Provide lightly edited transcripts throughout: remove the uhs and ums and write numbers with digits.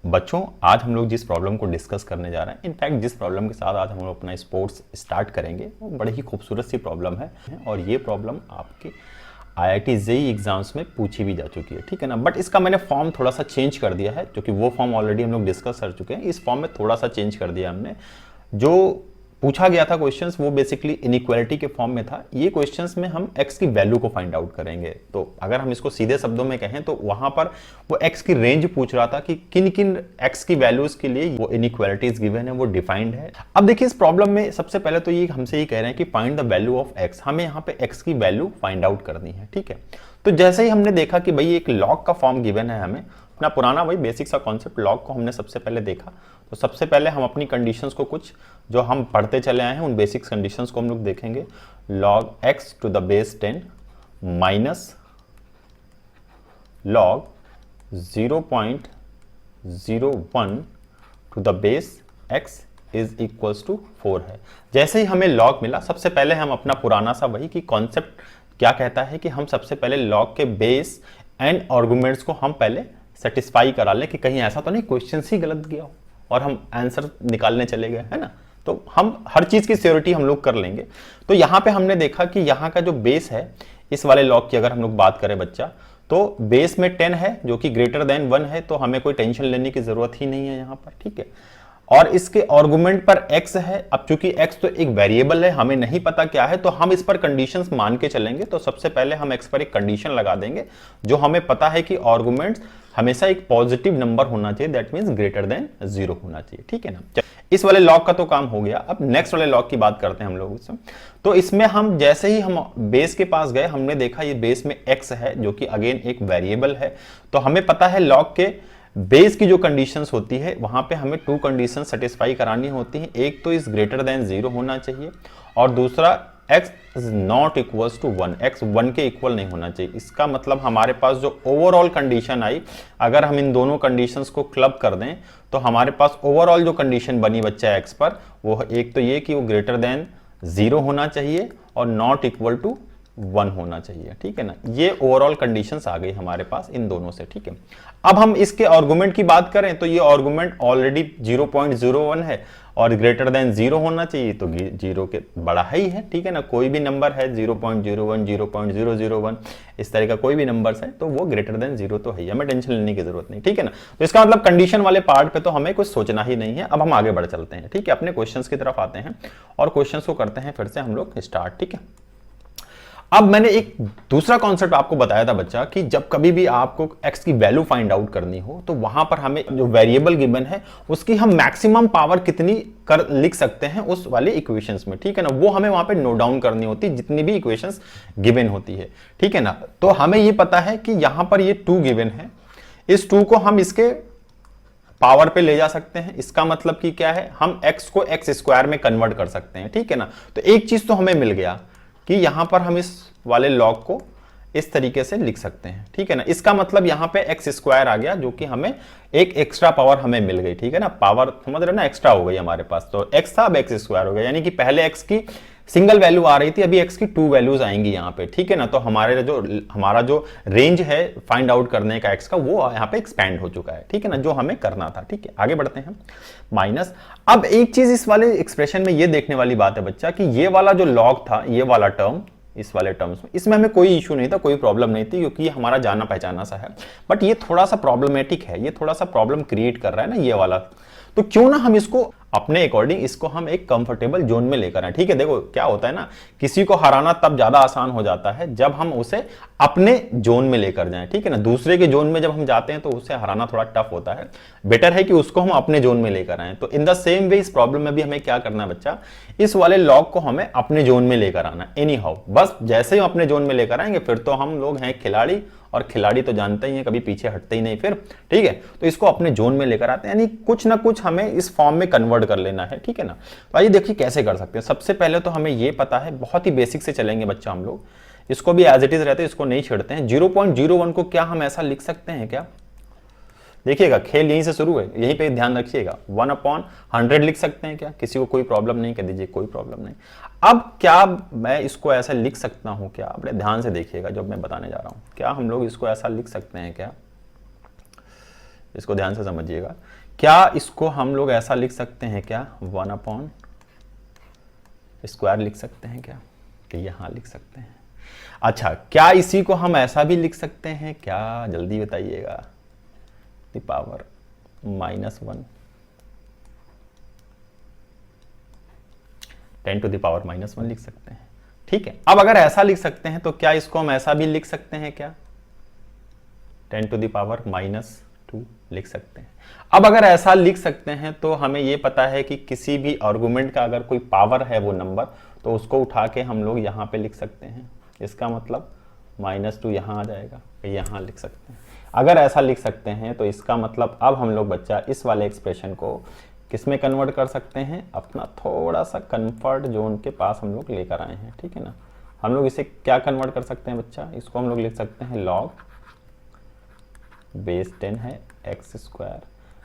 बच्चों, आज हम लोग जिस प्रॉब्लम को डिस्कस करने जा रहे हैं, इनफैक्ट जिस प्रॉब्लम के साथ आज हम लोग अपना स्पोर्ट्स स्टार्ट करेंगे, वो बड़ी ही खूबसूरत सी प्रॉब्लम है और ये प्रॉब्लम आपके IIT जेईई एग्जाम्स में पूछी भी जा चुकी है, ठीक है ना। बट इसका मैंने फॉर्म थोड़ा सा चेंज कर दिया है, क्योंकि वो फॉर्म ऑलरेडी हम लोग डिस्कस कर चुके हैं। इस फॉर्म में थोड़ा सा चेंज कर दिया हमने। जो पूछा गया था क्वेश्चंस वो बेसिकली इनइक्वालिटी के फॉर्म में था। ये क्वेश्चंस में हम x की वैल्यू को फाइंड आउट करेंगे। तो अगर हम इसको सीधे शब्दों में कहें तो वहां पर वो x की रेंज पूछ रहा था कि किन किन x की वैल्यूज के लिए वो इनइक्वालिटीज गिवन है, वो डिफाइंड है। अब देखिए, इस प्रॉब्लम में सबसे पहले तो ये हमसे ये कह रहे हैं कि find the value of x। हमें यहाँ पे x की वैल्यू फाइंड आउट करनी है, ठीक है। तो जैसे ही हमने देखा कि भाई एक लॉग का फॉर्म गिवन है, हमें अपना पुराना वही बेसिक सा कॉन्सेप्ट लॉग को हमने सबसे पहले देखा। तो सबसे पहले हम अपनी कंडीशंस को, कुछ जो हम पढ़ते चले आए हैं उन बेसिक कंडीशंस को हम लोग देखेंगे। log x to the base 10 minus log 0.01 to the base x is equals to 4 है। जैसे ही हमें log मिला, सबसे पहले हम अपना पुराना सा वही कि कॉन्सेप्ट क्या कहता है कि हम सबसे पहले log के बेस एंड आर्गुमेंट्स को हम पहले सेटिस्फाई करा लें कि कहीं ऐसा तो नहीं क्वेश्चन ही गलत गया हो और हम आंसर निकालने चले गए, है ना। तो हम हर चीज की श्योरिटी हम लोग कर लेंगे। तो यहां पे हमने देखा कि यहां का जो बेस है, इस वाले लॉग की अगर हम लोग बात करें बच्चा, तो बेस में 10 है जो कि ग्रेटर देन 1 है, तो हमें कोई टेंशन लेने की जरूरत ही नहीं है यहां पर, ठीक है। और इसके आर्गुमेंट पर x है। अब चूंकि x तो एक वेरिएबल है, हमें नहीं पता क्या है, तो हम इस पर कंडीशंस मान के चलेंगे। तो सबसे पहले हम x पर एक कंडीशन लगा देंगे, जो हमें पता है कि आर्गुमेंट्स हमेशा एक पॉजिटिव नंबर होना चाहिए, दैट मींस ग्रेटर देन 0 होना चाहिए, ठीक है ना। इस वाले लॉग का तो काम हो गया। अब नेक्स्ट वाले लॉग की बात करते हैं हम लोग इसमें। तो इसमें हम जैसे ही हम बेस के पास गए, हमने देखा ये बेस में x है जो कि अगेन एक वेरिएबल है। तो हमें पता है लॉग के बेस की जो कंडीशंस होती है वहां पे हमें 2 कंडीशन सेटिस्फाई करानी होती हैं। एक तो इस ग्रेटर देन 0 होना चाहिए और दूसरा x is not equals to 1, x 1 के इक्वल नहीं होना चाहिए। इसका मतलब हमारे पास जो ओवरऑल कंडीशन आई, अगर हम इन दोनों कंडीशंस को क्लब कर दें तो हमारे पास ओवरऑल जो कंडीशन बनी बच्चा x पर, वो एक तो ये कि वो ग्रेटर देन 0 होना चाहिए और नॉट इक्वल टू 1 होना चाहिए, ठीक है ना। ये ओवरऑल कंडीशंस आ गई हमारे पास इन दोनों से, ठीक है। अब हम इसके आर्गुमेंट की बात करें तो ये आर्गुमेंट ऑलरेडी 0.01 है और ग्रेटर देन 0 होना चाहिए, तो 0 के बड़ा ही है, ठीक है ना। कोई भी नंबर है 0.01, 0.001 इस तरह का कोई भी नंबर है तो वो ग्रेटर देन 0 तो है, हमें टेंशन लेने की जरूरत नहीं, ठीक है ना। तो इसका मतलब कंडीशन वाले पार्ट पे तो हमें कुछ सोचना ही नहीं है। अब हम आगे बढ़ चलते हैं, ठीक है, अपने क्वेश्चंस की तरफ आते हैं और क्वेश्चंस को करते हैं फिर से हम लोग स्टार्ट, ठीक है। अब मैंने एक दूसरा कॉन्सेप्ट आपको बताया था बच्चा कि जब कभी भी आपको x की वैल्यू फाइंड आउट करनी हो तो वहां पर हमें जो वेरिएबल गिवन है उसकी हम मैक्सिमम पावर कितनी कर लिख सकते हैं उस वाले इक्वेशंस में, ठीक है ना। वो हमें वहां पे नोट डाउन करनी होती है जितनी भी इक्वेशंस गिवन होती है, ठीक है ना। तो हमें ये पता है कि यहां पर ये 2 गिवन है, इस 2 को हम इसके पावर पे ले जा सकते हैं। इसका मतलब कि क्या है, हम x को x स्क्वायर में कन्वर्ट कर सकते हैं, ठीक है ना। तो एक चीज तो हमें मिल गया कि यहां पर हम इस वाले लॉग को इस तरीके से लिख सकते हैं, ठीक है ना। इसका मतलब यहां पे x स्क्वायर आ गया जो कि हमें एक एक्स्ट्रा पावर हमें मिल गई, ठीक है ना। पावर समझ रहे हो ना, एक्स्ट्रा हो गई हमारे पास। तो x था, अब x स्क्वायर हो गया, यानी कि पहले x की सिंगल वैल्यू आ रही थी, अभी x की 2 वैल्यूज आएंगी यहाँ पे, ठीक है ना। तो हमारा जो रेंज है फाइंड आउट करने का x का, वो यहाँ पे एक्सपैंड हो चुका है, ठीक है ना, जो हमें करना था, ठीक है। आगे बढ़ते हैं माइनस। अब एक चीज इस वाले एक्सप्रेशन में ये देखने वाली बात है बच्चा कि ये वाला जो लॉग था, ये वाला टर्म, इस वाले टर्म्स में, इसमें हमें कोई इशू नहीं था, कोई प्रॉब्लम नहीं थी, क्योंकि ये हमारा जाना पहचाना सा है। बट ये थोड़ा सा प्रॉब्लमेटिक है, ये थोड़ा सा प्रॉब्लम क्रिएट कर रहा है ना ये वाला। तो क्यों ना हम इसको अपने अकॉर्डिंग इसको हम एक कंफर्टेबल जोन में लेकर आए, ठीक है। देखो क्या होता है ना, किसी को हराना तब ज्यादा आसान हो जाता है जब हम उसे अपने जोन में लेकर जाएं, ठीक है ना। दूसरे के जोन में जब हम जाते हैं तो उसे हराना थोड़ा टफ होता है, बेटर है कि उसको हम अपने जोन में लेकर आए। तो इन द सेम वे इस प्रॉब्लम में भी हमें क्या करना है बच्चा, इस वाले लॉग को हमें अपने जोन में लेकर आना एनी हाउ। बस जैसे ही हम अपने जोन में लेकर आएंगे फिर तो हम लोग हैं खिलाड़ी, और खिलाड़ी तो जानते ही हैं कभी पीछे हटते ही नहीं फिर, ठीक है। तो इसको अपने जोन में लेकर आते हैं, यानी कुछ ना कुछ हमें इस फॉर्म में कन्वर्ट कर लेना है, ठीक है ना। तो आइए देखिए कैसे कर सकते हैं। सबसे पहले तो हमें ये पता है, बहुत ही बेसिक से चलेंगे बच्चा हम लोग, इसको भी एज इट इज रहते हैं, इसको नहीं छेड़ते हैं। 0.01 को क्या हम ऐसा लिख सकते हैं क्या, देखिएगा खेल यहीं से शुरू है, यहीं पे ध्यान रखिएगा। 1/100 लिख सकते हैं क्या, किसी को कोई प्रॉब्लम नहीं, कह दीजिए कोई प्रॉब्लम नहीं। अब क्या मैं इसको ऐसा लिख सकता हूं क्या, बड़े ध्यान से देखिएगा जब मैं बताने जा रहा हूं, क्या हम लोग इसको ऐसा लिख सकते हैं क्या, इसको ध्यान से समझिएगा। क्या इसको हम लोग ऐसा लिख सकते हैं क्या, 1/² लिख सकते हैं क्या, कि यहां लिख सकते हैं। अच्छा, क्या इसी को हम ऐसा भी लिख सकते हैं क्या, जल्दी बताइएगा, the power -1, 10 to the power -1 लिख सकते हैं। ठीक है, अब अगर ऐसा लिख सकते हैं तो क्या इसको हम ऐसा भी लिख सकते हैं क्या, 10 टू द पावर -2 लिख सकते हैं। अब अगर ऐसा लिख सकते हैं तो हमें यह पता है कि किसी भी आर्गुमेंट का अगर कोई पावर है वो नंबर, तो उसको उठा के हम लोग यहां पे लिख सकते हैं। इसका मतलब -2 यहां आ जाएगा, यहां लिख सकते हैं। अगर ऐसा लिख सकते हैं तो इसका मतलब अब हम लोग बच्चा इस वाले एक्सप्रेशन को किस में कन्वर्ट कर सकते हैं, अपना थोड़ा सा कंफर्ट जोन के पास हम लोग लेकर आए हैं। ठीक है ना, हम लोग इसे क्या कन्वर्ट कर सकते हैं बच्चा, इसको हम लोग लिख सकते हैं log बेस 10 है x²,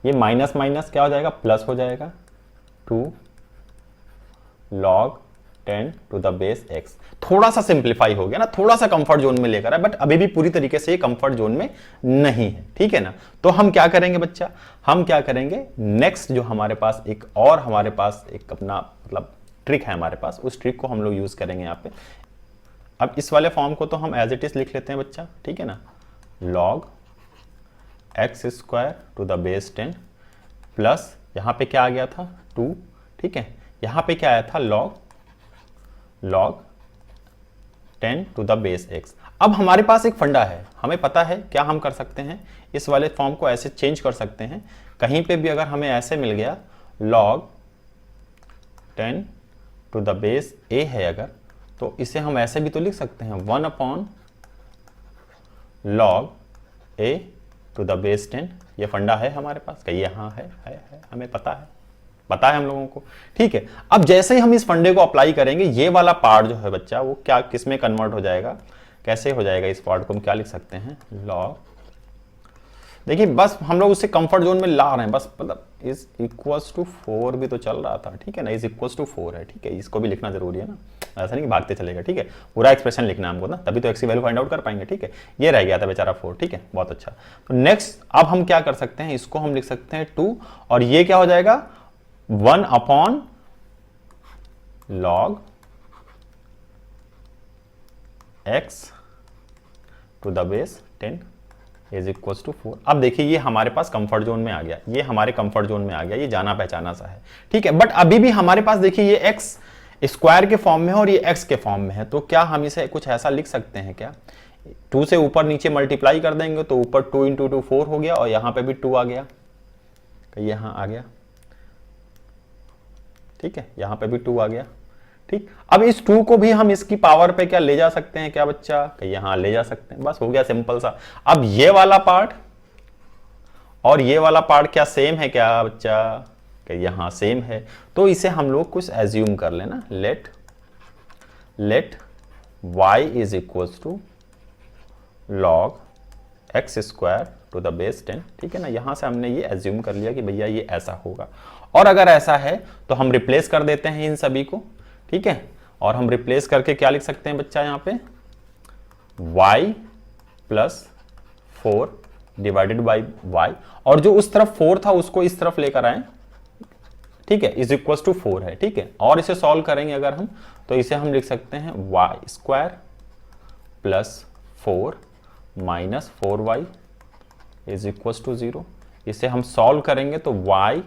ये माइनस माइनस क्या हो जाएगा, प्लस हो जाएगा, 2 log 10 to the base x। थोड़ा सा सिंप्लीफाई हो गया ना, थोड़ा सा कंफर्ट जोन में लेकर है, बट अभी भी पूरी तरीके से ये कंफर्ट जोन में नहीं है। ठीक है ना, तो हम क्या करेंगे बच्चा, हम क्या करेंगे, नेक्स्ट जो हमारे पास एक और हमारे पास एक अपना मतलब ट्रिक है हमारे पास, उस ट्रिक को हम लोग यूज करेंगे यहाँ पे। अब इस वाले फॉर्म को तो हम एज इट इज लिख लेते हैं बच्चा। ठीक है ना, log x² to the base 10 plus यहाँ पे क्या आ गया था 2। ठीक है, यहाँ पे क्या आया था log 10 to the base x। अब हमारे पास एक फंडा है, हमें पता है क्या हम कर सकते हैं, इस वाले फॉर्म को ऐसे चेंज कर सकते हैं। कहीं पे भी अगर हमें ऐसे मिल गया log 10 to the base a है अगर, तो इसे हम ऐसे भी तो लिख सकते हैं 1/log a to the base 10। ये फंडा है हमारे पास, कहीं यहाँ है, हमें पता है हम लोगों को। ठीक है, अब जैसे ही हम इस फंडे को अप्लाई करेंगे, ये वाला पार्ट जो है बच्चा वो क्या किस में कन्वर्ट हो जाएगा, कैसे हो जाएगा, इस पार्ट को हम क्या लिख सकते हैं, log, देखिए बस हम लोग उससे कंफर्ट जोन में ला रहे हैं, बस मतलब इज इक्वल्स टू 4 भी तो चल रहा था। ठीक है ना, इज इक्वल्स टू 4 है। ठीक है, इसको भी लिखना जरूरी है ना, ऐसा नहीं कि भागते चलेगा। ठीक है, पूरा एक्सप्रेशन लिखना है हमको ना, तभी तो x की वैल्यू फाइंड आउट कर पाएंगे। ठीक है, ये रह गया था बेचारा 4। ठीक है, बहुत अच्छा। तो नेक्स्ट अब हम क्या कर सकते हैं, इसको हम लिख सकते हैं 2, और ये क्या हो जाएगा 1/log x to the base 10 is equals to 4। अब देखिए ये हमारे पास कंफर्ट जोन में आ गया, ये हमारे कंफर्ट जोन में आ गया, ये जाना पहचाना सा है। ठीक है, बट अभी भी हमारे पास देखिए ये x² के फॉर्म में है और ये x के फॉर्म में है, तो क्या हम इसे कुछ ऐसा लिख सकते हैं क्या, 2 से ऊपर नीचे मल्टीप्लाई कर देंगे तो ऊपर 2 × 2 4 हो गया, और यहां पे भी 2 आ गया, यहां आ गया। ठीक है, यहां पे भी 2 आ गया। ठीक, अब इस 2 को भी हम इसकी पावर पे क्या ले जा सकते हैं क्या बच्चा, यहां ले जा सकते हैं, बस हो गया सिंपल सा। अब ये वाला पार्ट और ये वाला पार्ट क्या सेम है क्या बच्चा, यहां सेम है, तो इसे हम लोग कुछ एज्यूम कर लेना, let y is equals to log x² to the base 10। ठीक है ना, यहां से हमने ये एज्यूम कर लिया कि भैया ये ऐसा होगा, और अगर ऐसा है तो हम रिप्लेस कर देते हैं इन सभी को। ठीक है, और हम रिप्लेस करके क्या लिख सकते हैं बच्चा, यहाँ पे y plus 4 divided by y, और जो उस तरफ 4 था उसको इस तरफ लेकर आए। ठीक है, इज इक्वल्स टू 4 है। ठीक है, और इसे सॉल्व करेंगे अगर हम, तो इसे हम लिख सकते हैं y² plus 4 minus 4y is equals to 0। इसे हम सॉल्व करेंगे तो y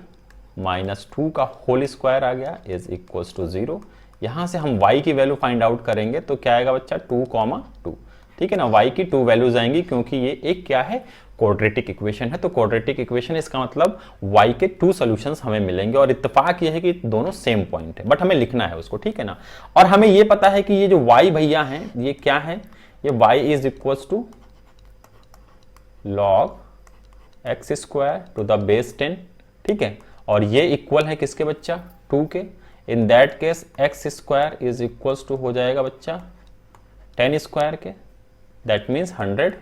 माइनस 2 का होल स्क्वायर आ गया इज इक्वल्स टू 0। यहां से हम y की वैल्यू फाइंड आउट करेंगे तो क्या आएगा बच्चा 2,2। ठीक है ना, y की 2 वैल्यूज आएंगी, क्योंकि ये एक क्या है, क्वाड्रेटिक इक्वेशन है। तो क्वाड्रेटिक इक्वेशन इसका मतलब y के 2 सॉल्यूशंस हमें मिलेंगे, और इत्तेफाक ये है कि दोनों सेम पॉइंट है, बट हमें लिखना है उसको। ठीक है ना, और हमें ये पता है कि ये जो y भैया हैं ये क्या है, ये y is equals to log x² to the base 10। ठीक है, और ये इक्वल है किसके बच्चा, 2 के। In that case x² is equals to हो जाएगा बच्चा 10² के, दैट मीन्स 100।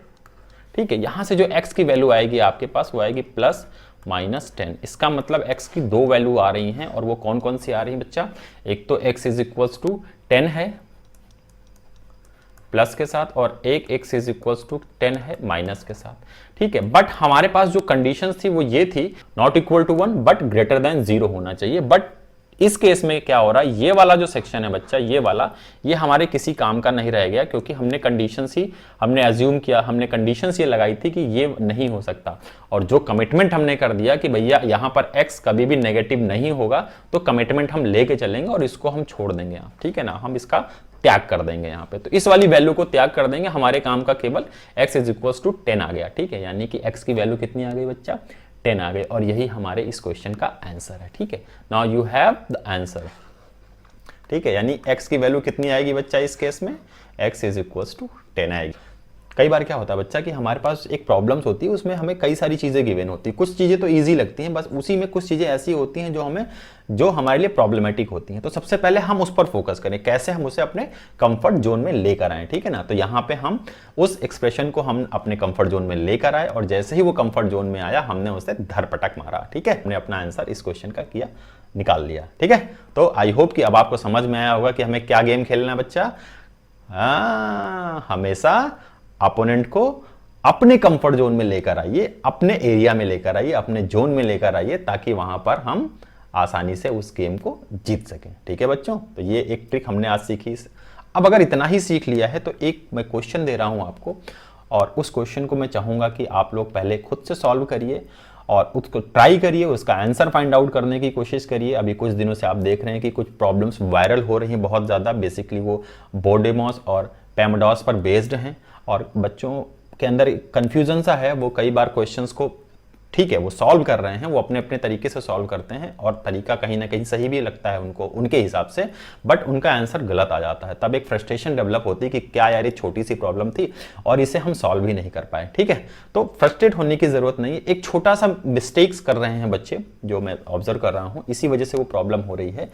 ठीक है, यहां से जो x की वैल्यू आएगी आपके पास वो आएगी प्लस माइनस 10। इसका मतलब x की 2 वैल्यू आ रही हैं, और वो कौन कौन सी आ रही है बच्चा, एक तो x इज इक्वल्स टू 10 है, प्लस के साथ और एक x इज इक्वल्स टू 10 है माइनस के साथ, ठीक है। बट हमारे पास जो कंडीशंस थी वो ये थी, not equal to 1 but greater than 0 होना चाहिए। बट इस केस में क्या हो रहा है, ये वाला जो सेक्शन है बच्चा, ये वाला, ये हमारे किसी काम का नहीं रह गया, क्योंकि हमने कंडीशंस ही हमने अज्यूम किया, हमने कंडीशंस ये लगाई थी कि ये नहीं हो सकता। और जो कमिटमेंट हमने कर दिया कि भैया यहाँ पर x कभी भी नेगेटिव नहीं होगा, तो कमिटमेंट हम लेके चलेंगे और इसको हम छोड़ देंगे, ठीक है ना, हम इसका त्याग कर देंगे यहाँ पे। तो इस वाली वैल्यू को त्याग कर देंगे, हमारे काम का केवल x इज इक्वल टू 10 आ गया, ठीक है। यानी कि x की वैल्यू कितनी आ गई बच्चा, 10 आ गए, और यही हमारे इस क्वेश्चन का आंसर है, ठीक है। Now you have the answer, ठीक है। यानी x की वैल्यू कितनी आएगी बच्चा इस केस में, x इज इक्वल्स टू 10 आएगी। कई बार क्या होता है बच्चा कि हमारे पास एक प्रॉब्लम्स होती है, उसमें हमें कई सारी चीजें गिवन होती है, कुछ चीजें तो इजी लगती हैं, बस उसी में कुछ चीजें ऐसी होती हैं जो हमारे लिए प्रॉब्लमेटिक होती हैं। तो सबसे पहले हम उस पर फोकस करें, कैसे हम उसे अपने कंफर्ट जोन में लेकर आए, ठीक है ना। तो यहाँ पे हम उस एक्सप्रेशन को हम अपने कंफर्ट जोन में लेकर आए, और जैसे ही वो कंफर्ट जोन में आया हमने उसे धरपटक मारा, ठीक है। हमने अपना आंसर इस क्वेश्चन का किया, निकाल लिया, ठीक है। तो आई होप कि अब आपको समझ में आया होगा कि हमें क्या गेम खेलना है बच्चा। हमेशा अपोनेंट को अपने कंफर्ट जोन में लेकर आइए, अपने एरिया में लेकर आइए, अपने जोन में लेकर आइए, ताकि वहां पर हम आसानी से उस गेम को जीत सकें, ठीक है बच्चों। तो ये एक ट्रिक हमने आज सीखी। अब अगर इतना ही सीख लिया है तो एक मैं क्वेश्चन दे रहा हूं आपको, और उस क्वेश्चन को मैं चाहूंगा कि आप लोग पहले खुद से सॉल्व करिए और उसको ट्राई करिए, उसका आंसर फाइंड आउट करने की कोशिश करिए। अभी कुछ दिनों से आप देख रहे हैं कि कुछ प्रॉब्लम्स वायरल हो रही हैं बहुत ज़्यादा, बेसिकली वो बोडेमॉस और पेमडॉस पर बेस्ड हैं, और बच्चों के अंदर कंफ्यूजन सा है। वो कई बार क्वेश्चंस को, ठीक है, वो सॉल्व कर रहे हैं, वो अपने अपने तरीके से सॉल्व करते हैं, और तरीका कहीं ना कहीं सही भी लगता है उनको उनके हिसाब से, बट उनका आंसर गलत आ जाता है। तब एक फ्रस्ट्रेशन डेवलप होती है कि क्या यार, ये छोटी सी प्रॉब्लम थी और इसे हम सॉल्व ही नहीं कर पाए, ठीक है। तो फ्रस्ट्रेट होने की जरूरत नहीं है, एक छोटा सा मिस्टेक्स कर रहे हैं बच्चे, जो मैं ऑब्जर्व कर रहा हूँ, इसी वजह से वो प्रॉब्लम हो रही है।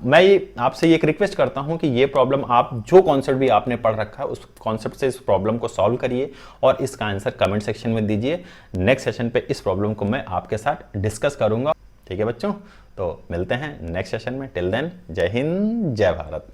मैं ये आपसे एक रिक्वेस्ट करता हूँ कि ये प्रॉब्लम, आप जो कॉन्सेप्ट भी आपने पढ़ रखा है उस कॉन्सेप्ट से इस प्रॉब्लम को सॉल्व करिए और इसका आंसर कमेंट सेक्शन में दीजिए। नेक्स्ट सेशन पे इस प्रॉब्लम को मैं आपके साथ डिस्कस करूंगा, ठीक है बच्चों। तो मिलते हैं नेक्स्ट सेशन में, टिल देन जय हिंद जय भारत।